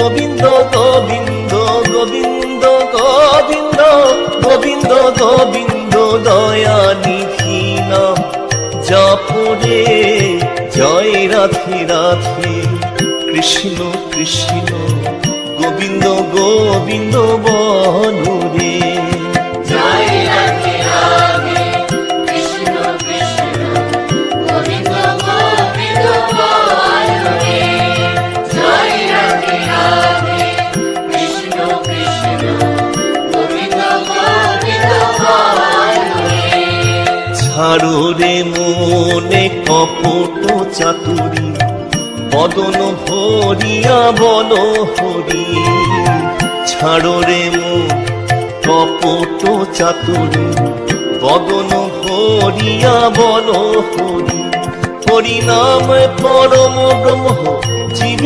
গোবিন্দ গোবিন্দ গোবিন্দ গোবিন্দ গোবিন্দ গোবিন্দ দয়ানিধি নাম জপরে জয় রাধে রাধে কৃষ্ণ কৃষ্ণ গোবিন্দ গোবিন্দ বলো রে জয় রাধে রাধে কৃষ্ণ কৃষ্ণ গোবিন্দ গোবিন্দ বলো রে জয় রাধে রাধে কৃষ্ণ কৃষ্ণ গোবিন্দ গোবিন্দ বলো রে ছাড়ো রে মনে কপট চাতুরী বদন ভরিয়া বল হরি ছাড়ো রে মন কপট চাতুরী বদন ভরিয়া বল হরি হরি নাম পরম ব্রহ্ম জীবে